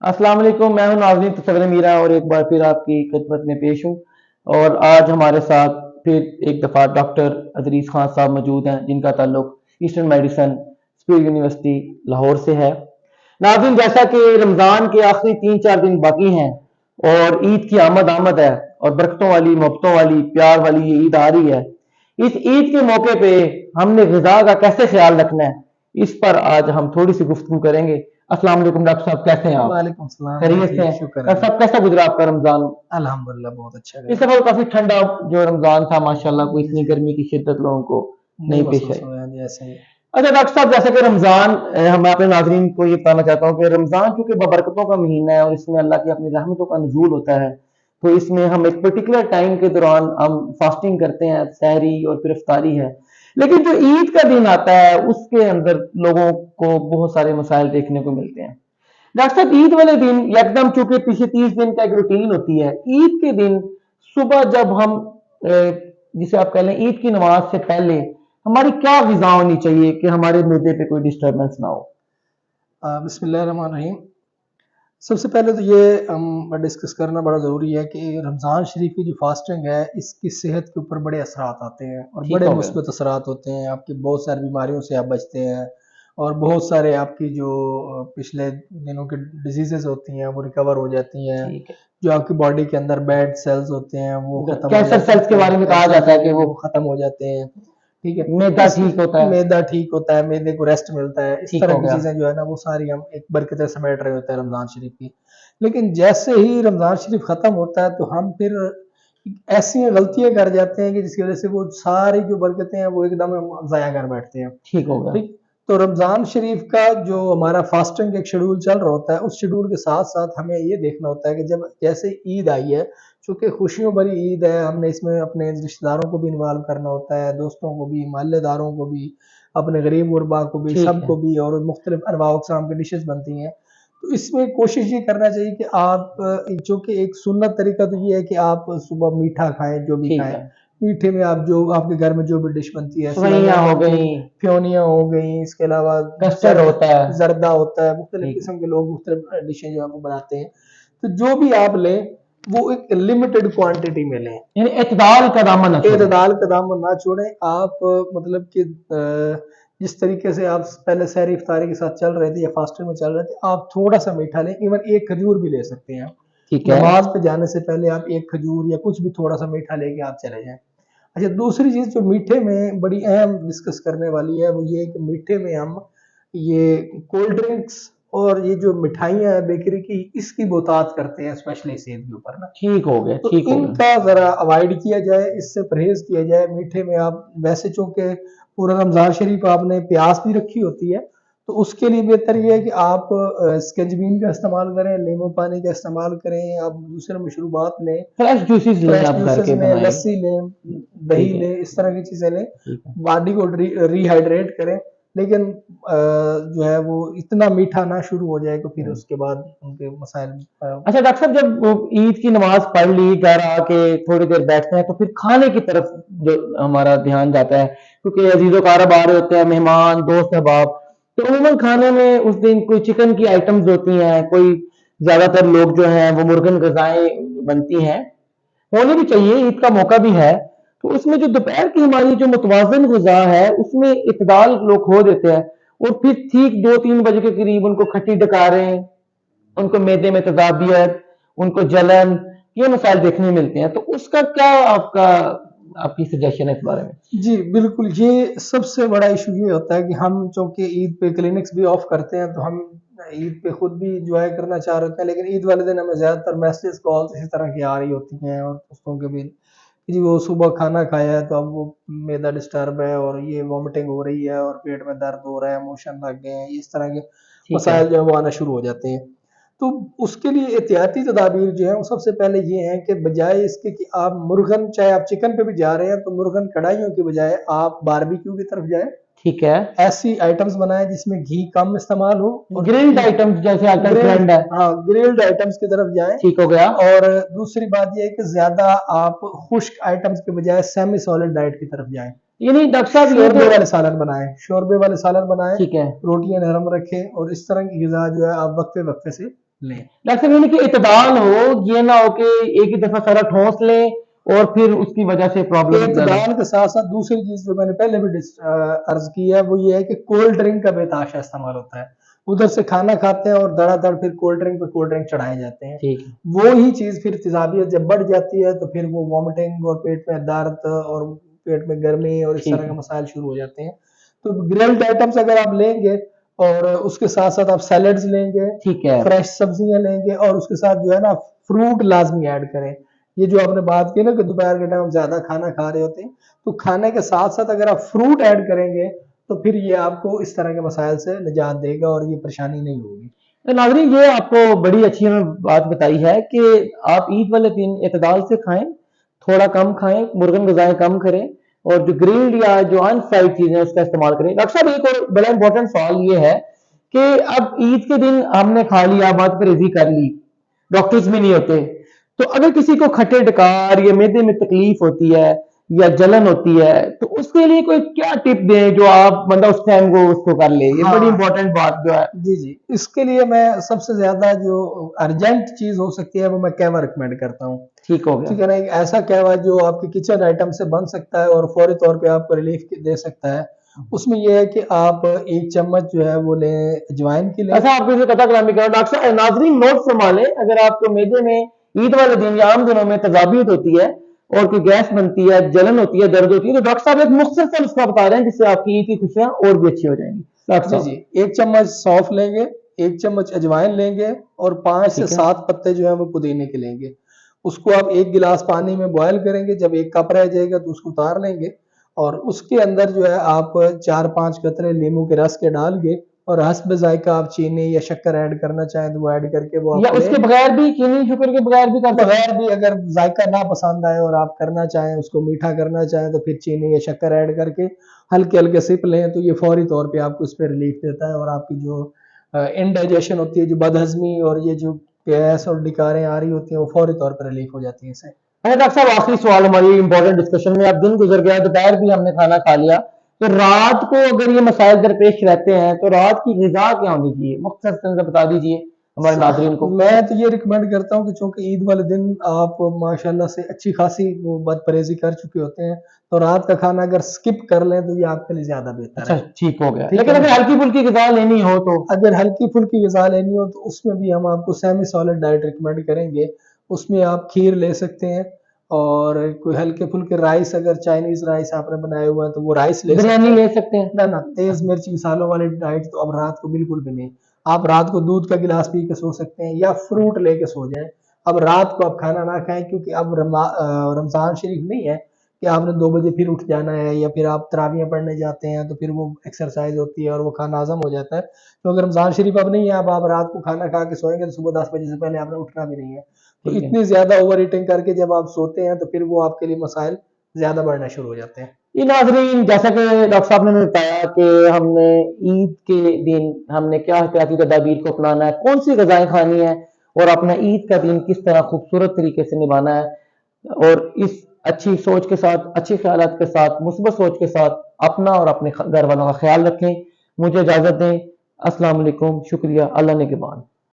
अस्सलाम वालेकुम। मैं हूं नाज़रीन तसव्वुर मीरा और एक बार फिर आपकी खिदमत में पेश हूं। और आज हमारे साथ फिर एक दफ़ा डॉक्टर अदरीस खान साहब मौजूद हैं, जिनका ताल्लुक eastern medicine speed university Lahore से है। नाज़रीन, जैसा कि रमज़ान के आखिरी 3-4 दिन बाकी हैं और ईद की आमद आमद है और बरकतों वाली, मोहब्बतों वाली, प्यार वाली ये ईद आ रही है। इस ईद के मौके पे हमने ग़िज़ा का कैसे ख्याल रखना है, इस पर आज हम थोड़ी सी गुफ्तगू करेंगे। अस्सलाम वालेकुम डॉक्टर साहब, कैसे हैं आप? वालेकुम सलाम। खैरियत से ठीक, हैं? शुक्र डॉक्टर है। साहब, कैसा गुजरा आपका रमजान? अल्हम्दुलिल्लाह बहुत अच्छा इस गया। दफा तो काफी ठंडा जो रमजान था, माशाल्लाह, कोई इतनी गर्मी की शिद्दत लोगों को नहीं नहीं पेश महसूस आई। हुआ जी ऐसा ही। अच्छा डॉक्टर साहब, जैसे कि रमजान, मैं अपने नाजरीन को ये बताना चाहता हूँ कि रमजान चूंकि बरकतों का महीना है और इसमें अल्लाह की अपनी रहमतों का नुज़ूल होता है, तो इसमें हम एक पर्टिकुलर टाइम के दौरान हम फास्टिंग करते हैं, सहरी और फिर इफ्तारी है। लेकिन जो ईद का दिन आता है उसके अंदर लोगों को बहुत सारे मसाइल देखने को मिलते हैं। डॉक्टर साहब, ईद वाले दिन एकदम, चूंकि पिछले 30 दिन का एक रूटीन होती है, ईद के दिन सुबह जब हम जिसे आप कह लें ईद की नमाज से पहले हमारी क्या ग़िज़ा होनी चाहिए कि हमारे मैदे पे कोई डिस्टर्बेंस ना हो? बिस्मिल्लाहिर्रहमानिर्रहीम। सबसे पहले तो ये हम डिस्कस करना बड़ा ज़रूरी है कि रमज़ान शरीफ की जो फास्टिंग है इसकी सेहत के ऊपर बड़े असरात आते हैं और ठीक बड़े हो गया। मुस्बत असरात होते हैं। आपकी बहुत सारी बीमारियों से आप बचते हैं और बहुत सारे आपकी जो पिछले दिनों की डिजीज़ेज़ होती हैं वो रिकवर हो जाती हैं। ठीक है। जो आपकी बॉडी के अंदर बैड सेल्स होते हैं वो ख़त्म हो कैंसर जाते सेल्स के हैं, बारे में कहा कैंसर जाता है जो कि है वो वो ख़त्म हो जाते हैं। ठीक है, मैदा इस ठीक होता है। मैदा ठीक होता है, मैदे को रेस्ट मिलता है। इस ठीक तरह हो की गया। चीज़ें जो है ना वो सारी हम एक बरकतें समेट रहे होते हैं रमज़ान शरीफ की। लेकिन जैसे ही रमज़ान शरीफ ख़त्म होता है तो हम फिर ऐसी गलतियाँ कर जाते हैं कि जिसकी वज़ह से वो सारी जो बरकतें हैं वो एकदम हम ज़ाया कर बैठते हैं। ठीक हो गया। ठीक, तो रमज़ान शरीफ का जो हमारा फास्टिंग का एक शेड्यूल चल रहा होता है, उस शेड्यूल के साथ-साथ हमें ये देखना होता है कि जब जैसे ईद आई है, चूँकि खुशियों भरी ईद है, हमने इसमें अपने रिश्तेदारों को भी इन्वॉल्व करना होता है, दोस्तों को भी, मोहल्लेदारों को भी, अपने गरीब-गुरबा को भी, ठीक है। सबको भी, और मुख्तलिफ अनवा-अक़साम की डिशेज़ बनती हैं। तो इसमें कोशिश ये करना चाहिए कि आप चूँकि एक सुन्नत तरीका तो ये है कि आप सुबह मीठा खाएँ, जो भी ठीक खाएँ। है। मीठे में आप जो आपके घर में जो भी डिश बनती है, सवैयाँ सेवइयाँ हो बन गई, गई, फ़्योनियाँ हो गई, इसके अलावा कस्टर्ड होता है। ज़र्दा होता है, मुख्तलिफ ठीक है। किस्म के लोग मुख्तलिफ डिशें जो है वो बनाते हैं। तो जो भी आप लें, वो एक लिमिटेड क्वांटिटी में लें। यानी इत्दाल का दामन न छोड़ें। एतदाल का दामन ना छोड़ें। आप मतलब कि जिस तरीके से आप पहले सहरी इफ्तारी के साथ चल रहे थे या फास्टिंग में चल रहे थे, आप थोड़ा-सा मीठा लें, इवन एक खजूर भी ले सकते हैं। ठीक है। नमाज़ पे जाने से पहले आप एक खजूर या कुछ भी थोड़ा-सा मीठा लेके आप चले जाएँ। अच्छा, दूसरी चीज़ जो मीठे में बड़ी अहम डिस्कस करने वाली है, वो ये है कि मीठे में हम ये कोल्ड ड्रिंक्स और ये जो मिठाइयाँ हैं बेकरी की, इसकी बहुतात करते हैं, स्पेशली सेहत के ऊपर ना। ठीक हो गया। तो ठीक हो गया। इनका ज़रा अवॉइड किया जाए, इससे परहेज़ किया जाए। मीठे में आप वैसे चूँकि पूरा रमज़ान शरीफ आपने प्यास भी रखी होती है, तो उसके लिए बेहतर ये है कि आप स्कंजबीन का इस्तेमाल करें, नींबू पानी का इस्तेमाल करें, आप दूसरे मशरूबात लें, फ्रेश जूसेस लें, फ्रेश आप घर जूसेस के लें, बनाए। लस्सी लें, दही ठीक है। लें, इस तरह की चीज़ें लें, ठीक है। बॉडी को रिहाइड्रेट करें। लेकिन जो है वो इतना मीठा ना शुरू हो जाए कि फिर उसके बाद उनके मसाइल अच्छा डॉक्टर साहब, जब वो ईद की नमाज पढ़ ली, घर आके थोड़ी देर बैठते हैं, तो फिर खाने की तरफ जो हमारा ध्यान जाता है, क्योंकि अजीज़ो कारब आ रहे होते हैं, मेहमान, दोस्त अहबाब, तो उमूमन खाने में उस दिन कोई चिकन की आइटम्स होती हैं, कोई ज्यादातर लोग जो हैं वो मुर्गन गजाएं बनती हैं, होनी भी चाहिए, ईद का मौका भी है। तो उसमें जो दोपहर की हमारी जो मुतवाज़िन ग़िज़ा है, उसमें इत्दाल लोग खो देते हैं और फिर ठीक 2-3 बजे के करीब उनको खट्टी डकारें, उनको मैदे में तज़ाबियत, उनको जलन, ये मसाइल देखने मिलते हैं। तो उसका क्या आपकी सजेशन है इस बारे में? जी, बिल्कुल, ये सबसे बड़ा इश्यू ये होता है कि हम चूँकि ईद पे क्लिनिक्स भी ऑफ करते हैं, तो हम ईद पे खुद भी एन्जॉय करना चाह रहे होते हैं, लेकिन ईद वाले दिन हमें ज़्यादातर मैसेज, कॉल्स इसी तरह की आ रही होती हैं और दोस्तों के भी कि जी वो सुबह खाना खाया है तो अब वो मैदा डिस्टर्ब है और ये वॉमिटिंग हो रही है और पेट में दर्द हो रहा है, मोशन लग गए हैं, इस तरह के ठीक है। मसाइल जो है वो आना शुरू हो जाते हैं। तो उसके लिए एहतियाती तदाबीर जो है वो सबसे पहले ये हैं कि बजाय इसके कि आप मुर्गन, चाहे आप चिकन पे भी जा रहे हैं तो मुर्गन कढ़ाइयों की बजाय आप बारबेक्यू की तरफ जाएँ। ठीक है। ऐसी आइटम्स बनाएँ जिसमें घी कम इस्तेमाल हो और ग्रिल्ड आइटम्स जैसे आजकल ग्रिल्ड, ट्रेंड है। हाँ, ग्रिल्ड आइटम्स की तरफ जाएँ। ठीक हो गया। और दूसरी बात ये है कि ज़्यादा आप खुश्क आइटम्स के बजाय सेमी सॉलिड डाइट की तरफ जाएँ। यानी डॉक्टर साहब ये शोरबे तो वाले सालन बनाएँ, शोरबे वाले सालन बनाएँ, ठीक है। रोटियाँ नरम रखें और इस तरह की ग़िज़ा जो है आप वक्फ़े-वक्फ़े से लें। डॉक्टर साहब यानी कि इत्दाल हो, ये ना हो कि एक ही दफा सारा ठोस लें और फिर उसकी वजह से प्रॉब्लम ज्यादा। इत्दाल के साथ साथ दूसरी चीज जो मैंने पहले भी अर्ज की है वो ये है कि कोल्ड ड्रिंक का बेताशा इस्तेमाल होता है। उधर से खाना खाते हैं और धड़ाधड़ फिर कोल्ड ड्रिंक पे कोल्ड ड्रिंक चढ़ाए जाते हैं। ठीक है। वो ही चीज फिर तेजाबियत जब बढ़ जाती है तो फिर वो वॉमिटिंग और पेट में दर्द और पेट में गर्मी और इस ठीक तरह है। के मसाइल शुरू हो जाते हैं। तो ग्रिल्ड आइटम्स अगर आप लेंगे और उसके साथ साथ आप सैलड्स लेंगे, ठीक है। फ्रेश सब्जियां लेंगे और उसके साथ जो है ना फ्रूट लाजमी ऐड करें। ये जो आपने बात की ना कि दोपहर के टाइम आप ज्यादा खाना खा रहे होते हैं, तो खाने के साथ साथ अगर आप फ्रूट ऐड करेंगे तो फिर ये आपको इस तरह के मसाइल से निजात देगा और ये परेशानी नहीं होगी। तो नाज़रीन ये आपको बड़ी अच्छी हमें बात बताई है कि आप ईद वाले दिन इतदाल से खाएं, थोड़ा कम खाएं, मुर्गन ग़िज़ाएं कम करें और जो ग्रिल्ड या जो अनफ्राइड चीज़ें उसका इस्तेमाल करें। डॉक्टर साहब एक और बड़ा इंपॉर्टेंट सवाल ये है कि अब ईद के दिन हमने खा लिया, बात परहेज़ी कर ली, डॉक्टर्स भी नहीं होते, तो अगर किसी को खट्टे डकार या मैदे में तकलीफ होती है या जलन होती है तो उसके लिए कोई क्या टिप दें जो आप मतलब उस टाइम को उसको कर ले, ये बड़ी हाँ इंपॉर्टेंट बात जो है। जी जी, इसके लिए मैं सबसे ज्यादा जो अर्जेंट चीज हो सकती है वो मैं कहवा रिकमेंड करता हूँ। ठीक हो ठीक गया। है ना, एक ऐसा कहवा जो आपके किचन आइटम से बन सकता है और फौरी तौर पे आपको रिलीफ दे सकता है। उसमें यह है कि आप एक चम्मच जो है वो लें अजवाइन की लें। ऐसा आपको इसे कथा कलामी करो डॉक्टर साहब, नाजरीन नोट फरमा लें, अगर आपको मैदे में ईद वाले दिन या आम दिनों में तजाबियत होती है और कोई गैस बनती है, जलन होती है, दर्द होती है, तो डॉक्टर साहब एक मुख्तसर नुस्खा बता रहे हैं जिससे आपकी ईद की खुशियां और भी अच्छी हो जाएंगी। डॉक्टर जी साहब। जी, एक चम्मच सौंफ लेंगे, एक चम्मच अजवाइन लेंगे और 5 से ठीक है। 7 पत्ते जो है वो पुदीने के लेंगे। उसको आप एक गिलास पानी में बॉयल करेंगे, जब एक कप रह जाएगा तो उसको उतार लेंगे और उसके अंदर जो है आप 4-5 कतरे नींबू के रस के डाल के और हस्ब जायका आप चीनी या शक्कर ऐड करना चाहें तो वो ऐड करके वो या आप उसके लें। बगैर भी, चीनी शुगर के बगैर भी कर सकते हैं? बगैर भी अगर जायका ना पसंद आए और आप करना चाहें, उसको मीठा करना चाहें तो फिर चीनी या शक्कर ऐड करके हल्के-हल्के सिप लें तो ये फौरी तौर पे आपको इस पे रिलीफ देता है और आपकी जो इंडाइजेशन होती है, जो बदहज़मी और ये जो गैस और डकारें आ रही होती हैं, वो फौरी तौर पे रिलीफ हो जाती हैं इससे। अच्छा डॉक्टर साहब, आखिरी सवाल हमारी इंपॉर्टेंट डिस्कशन में, अब दिन गुजर गया, दोपहर भी हमने खाना खा लिया, तो रात को अगर ये मसाइल दरपेश रहते हैं तो रात की ग़िज़ा क्या होनी चाहिए, मुख्तसर से बता दीजिए हमारे नाज़रीन को। मैं तो ये रिकमेंड करता हूँ कि चूंकि ईद वाले दिन आप माशाल्लाह से अच्छी खासी वो बद-परहेज़ी कर चुके होते हैं, तो रात का खाना अगर स्किप कर लें तो ये आपके लिए ज़्यादा बेहतर अच्छा है। ठीक हो गया, ठीक लेकिन है अगर ना? हल्की फुल्की ग़िज़ा लेनी हो तो? अगर हल्की-फुल्की ग़िज़ा लेनी हो तो उसमें भी हम आपको सेमी सॉलिड डाइट रिकमेंड करेंगे। उसमें आप खीर ले सकते हैं और कोई हल्के-फुल्के राइस, अगर चाइनीज़ राइस आपने बनाए हुए हैं तो वो राइस ले सकते बिरयानी हैं। ले सकते हैं? ना, ना, तेज़ मिर्च मसालों वाली डाइट तो अब रात को बिल्कुल भी नहीं। आप रात को दूध का गिलास पी के सो सकते हैं या फ्रूट लेके सो जाएँ। अब रात को आप खाना ना खाएँ क्योंकि अब रमज़ान शरीफ नहीं है कि आपने 2 बजे फिर उठ जाना है या फिर आप तरावियाँ पढ़ने जाते हैं तो फिर वो एक्सरसाइज़ होती है और वो खाना हज़म हो जाता है। तो अगर रमज़ान शरीफ अब नहीं है, अब आप रात को खाना खा के सोएँगे तो सुबह 10 बजे से पहले आपने उठना भी नहीं है। तो ठीक है। इतनी ज़्यादा ओवर ईटिंग करके जब आप सोते हैं तो फिर वो आपके लिए मसाइल ज़्यादा बढ़ना शुरू हो जाते हैं। ये नाज़रीन, जैसा कि डॉक्टर साहब ने हमें बताया कि हमने ईद के दिन हमने क्या एहतियाती तदाबीर को अपनाना है, कौन सी ग़िज़ाएँ खानी है और अपना ईद का दिन किस तरह खूबसूरत तरीके से निभाना है, और इस अच्छी सोच के साथ, अच्छे ख़यालात के साथ, मुस्बत सोच के साथ अपना और अपने घर वालों का ख्याल रखें। मुझे इजाज़त दें। अस्सलाम वालेकुम, शुक्रिया, अल्लाह निगहबान।